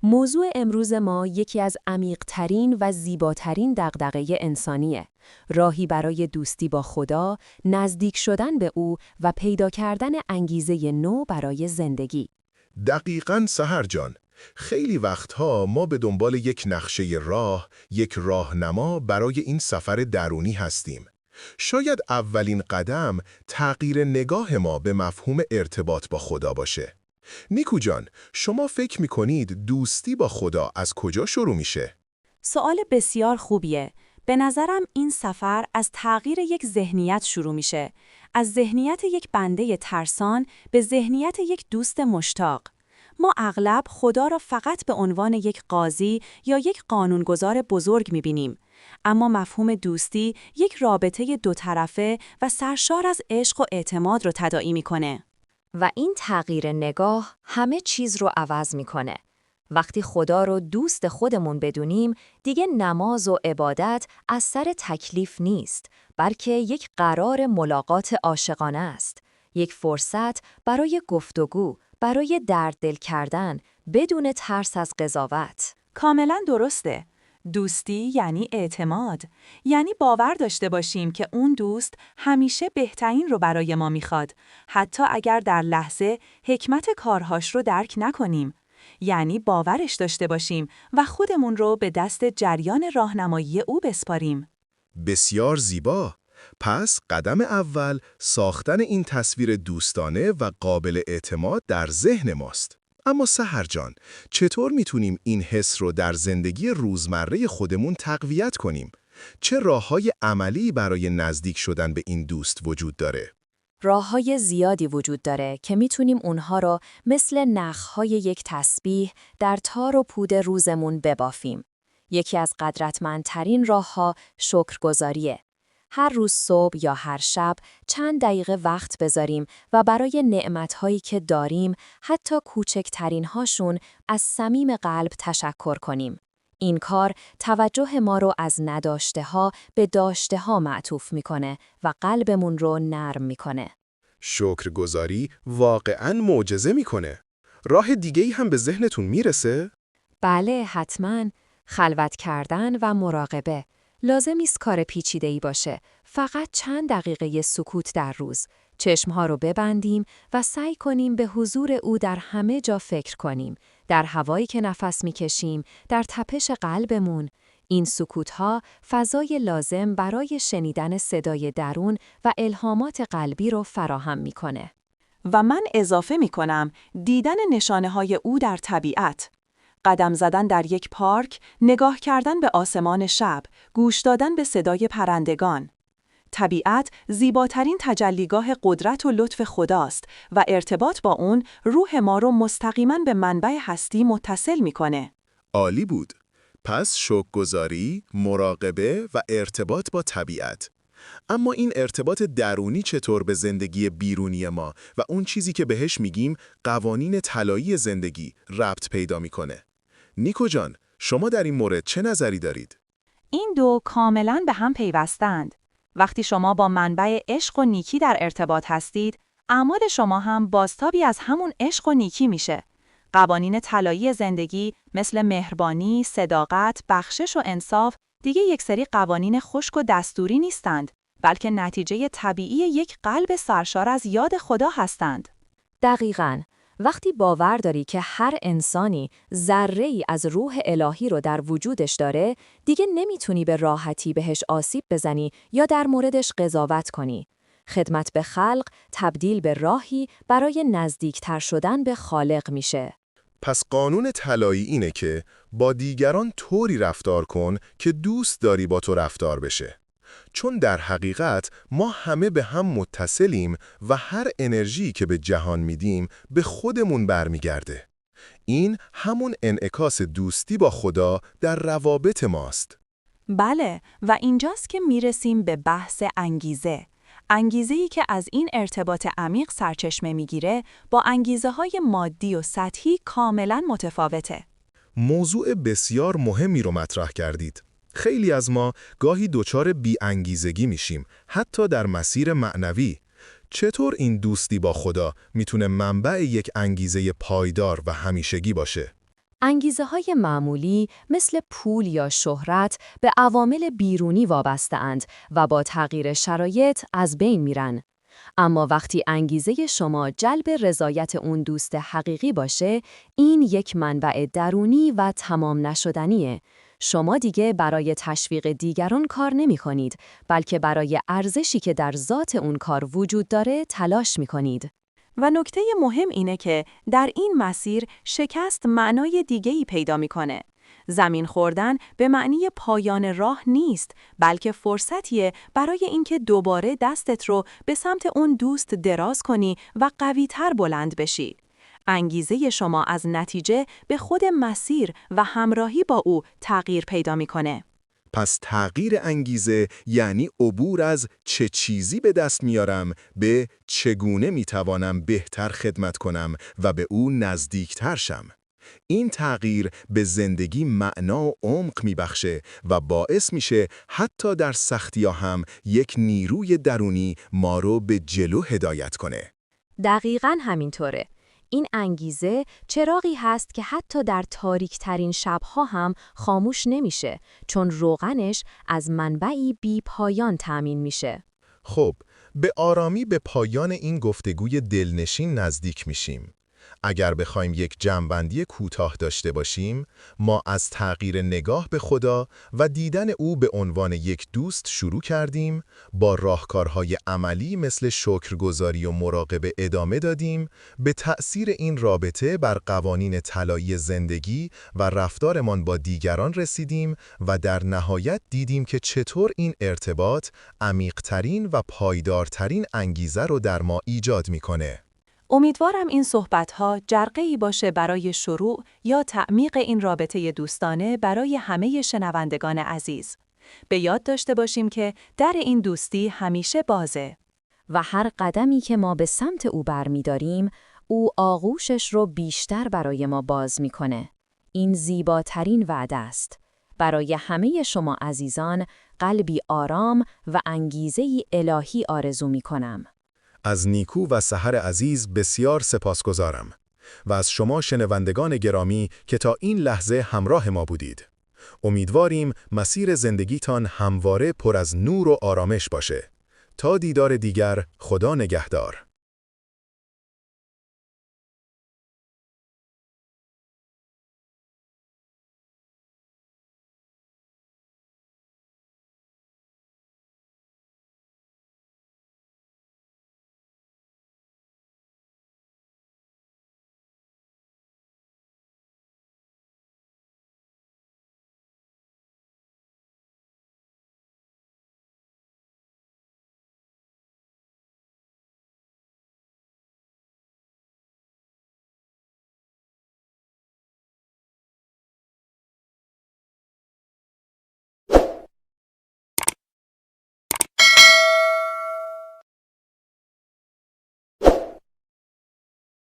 موضوع امروز ما یکی از عمیق‌ترین و زیباترین دغدغه انسانیه. راهی برای دوستی با خدا، نزدیک شدن به او و پیدا کردن انگیزه نو برای زندگی. دقیقاً سحر جان. خیلی وقتها ما به دنبال یک نقشه راه، یک راهنما برای این سفر درونی هستیم. شاید اولین قدم تغییر نگاه ما به مفهوم ارتباط با خدا باشه. نیکو جان، شما فکر می‌کنید دوستی با خدا از کجا شروع میشه؟ سوال بسیار خوبیه. به نظرم این سفر از تغییر یک ذهنیت شروع میشه. از ذهنیت یک بنده ترسان به ذهنیت یک دوست مشتاق. ما اغلب خدا را فقط به عنوان یک قاضی یا یک قانونگذار بزرگ میبینیم. اما مفهوم دوستی یک رابطه دو طرفه و سرشار از عشق و اعتماد رو تداعی میکنه. و این تغییر نگاه همه چیز رو عوض میکنه. وقتی خدا رو دوست خودمون بدونیم، دیگه نماز و عبادت از سر تکلیف نیست، بلکه یک قرار ملاقات عاشقانه است. یک فرصت برای گفتگو، برای درد دل کردن، بدون ترس از قضاوت. کاملا درسته. دوستی یعنی اعتماد. یعنی باور داشته باشیم که اون دوست همیشه بهترین رو برای ما میخواد، حتی اگر در لحظه حکمت کارهاش رو درک نکنیم. یعنی باورش داشته باشیم و خودمون رو به دست جریان راهنمایی او بسپاریم. بسیار زیبا. پس قدم اول ساختن این تصویر دوستانه و قابل اعتماد در ذهن ماست. اما سحر جان، چطور میتونیم این حس رو در زندگی روزمره خودمون تقویت کنیم؟ چه راه‌های عملی برای نزدیک شدن به این دوست وجود داره؟ راه‌های زیادی وجود داره که میتونیم اونها رو مثل نخ‌های یک تسبیح در تار و پود روزمون ببافیم. یکی از قدرتمندترین راه‌ها شکرگزاریه. هر روز صبح یا هر شب چند دقیقه وقت بذاریم و برای نعمت‌هایی که داریم، حتی کوچکترین هاشون، از صمیم قلب تشکر کنیم. این کار توجه ما رو از نداشته ها به داشته ها معطوف میکنه و قلبمون رو نرم میکنه. شکرگزاری واقعاً معجزه میکنه. راه دیگه‌ای هم به ذهنتون میرسه؟ بله، حتماً. خلوت کردن و مراقبه. لازم نیست کار پیچیده‌ای باشه. فقط چند دقیقه سکوت در روز. چشمها رو ببندیم و سعی کنیم به حضور او در همه جا فکر کنیم. در هوایی که نفس میکشیم، در تپش قلبمون. این سکوت‌ها فضای لازم برای شنیدن صدای درون و الهامات قلبی رو فراهم میکنه. و من اضافه میکنم دیدن نشانه‌های او در طبیعت. قدم زدن در یک پارک، نگاه کردن به آسمان شب، گوش دادن به صدای پرندگان. طبیعت زیباترین تجلیگاه قدرت و لطف خداست و ارتباط با اون روح ما رو مستقیما به منبع هستی متصل میکنه. عالی بود. پس شکرگزاری، مراقبه و ارتباط با طبیعت. اما این ارتباط درونی چطور به زندگی بیرونی ما و اون چیزی که بهش میگیم قوانین طلایی زندگی ربط پیدا میکنه؟ نیکو جان، شما در این مورد چه نظری دارید؟ این دو کاملاً به هم پیوستند. وقتی شما با منبع عشق و نیکی در ارتباط هستید، اعمال شما هم بازتابی از همون عشق و نیکی میشه. قوانین طلایی زندگی مثل مهربانی، صداقت، بخشش و انصاف دیگه یک سری قوانین خشک و دستوری نیستند، بلکه نتیجه طبیعی یک قلب سرشار از یاد خدا هستند. دقیقاً. وقتی باور داری که هر انسانی ذره‌ای از روح الهی رو در وجودش داره، دیگه نمیتونی به راحتی بهش آسیب بزنی یا در موردش قضاوت کنی. خدمت به خلق تبدیل به راهی برای نزدیکتر شدن به خالق میشه. پس قانون طلایی اینه که با دیگران طوری رفتار کن که دوست داری با تو رفتار بشه. چون در حقیقت ما همه به هم متصلیم و هر انرژی که به جهان میدیم به خودمون برمیگرده. این همون انعکاس دوستی با خدا در روابط ماست. بله، و اینجاست که میرسیم به بحث انگیزه. انگیزه‌ای که از این ارتباط عمیق سرچشمه میگیره با انگیزه‌های مادی و سطحی کاملاً متفاوته. موضوع بسیار مهمی رو مطرح کردید. خیلی از ما گاهی دچار بی‌انگیزگی میشیم، حتی در مسیر معنوی. چطور این دوستی با خدا میتونه منبع یک انگیزه پایدار و همیشگی باشه؟ انگیزه‌های معمولی مثل پول یا شهرت به عوامل بیرونی وابسته‌اند و با تغییر شرایط از بین میرن. اما وقتی انگیزه شما جلب رضایت اون دوست حقیقی باشه، این یک منبع درونی و تمام نشدنیه. شما دیگه برای تشویق دیگران کار نمی کنید، بلکه برای ارزشی که در ذات اون کار وجود داره تلاش می کنید. و نکته مهم اینه که در این مسیر شکست معنای دیگه‌ای پیدا می‌کنه. زمین خوردن به معنی پایان راه نیست، بلکه فرصتیه برای اینکه دوباره دستت رو به سمت اون دوست دراز کنی و قوی‌تر بلند بشی. انگیزه شما از نتیجه به خود مسیر و همراهی با او تغییر پیدا می‌کنه. پس تغییر انگیزه یعنی عبور از چه چیزی به دست میارم به چگونه میتوانم بهتر خدمت کنم و به او نزدیکتر شم. این تغییر به زندگی معنا و عمق میبخشه و باعث میشه حتی در سختی‌ها هم یک نیروی درونی ما رو به جلو هدایت کنه. دقیقاً همینطوره. این انگیزه چراغی هست که حتی در تاریک‌ترین شب‌ها هم خاموش نمیشه، چون روغنش از منبعی بی پایان تأمین میشه. خب، به آرامی به پایان این گفتگوی دلنشین نزدیک میشیم. اگر بخوایم یک جمع‌بندی کوتاه داشته باشیم، ما از تغییر نگاه به خدا و دیدن او به عنوان یک دوست شروع کردیم، با راهکارهای عملی مثل شکرگزاری و مراقبه ادامه دادیم، به تأثیر این رابطه بر قوانین طلایی زندگی و رفتارمان با دیگران رسیدیم و در نهایت دیدیم که چطور این ارتباط عمیق‌ترین و پایدارترین انگیزه رو در ما ایجاد می‌کنه. امیدوارم این صحبت‌ها جرقه‌ای باشه برای شروع یا تعمیق این رابطه دوستانه برای همه شنوندگان عزیز. به یاد داشته باشیم که در این دوستی همیشه بازه. و هر قدمی که ما به سمت او برمی‌داریم، او آغوشش رو بیشتر برای ما باز می‌کنه. این زیباترین وعده است. برای همه شما عزیزان، قلبی آرام و انگیزه‌ای الهی آرزو می‌کنم. از نیکو و سحر عزیز بسیار سپاسگزارم و از شما شنوندگان گرامی که تا این لحظه همراه ما بودید. امیدواریم مسیر زندگیتان همواره پر از نور و آرامش باشه. تا دیدار دیگر، خدا نگهدار.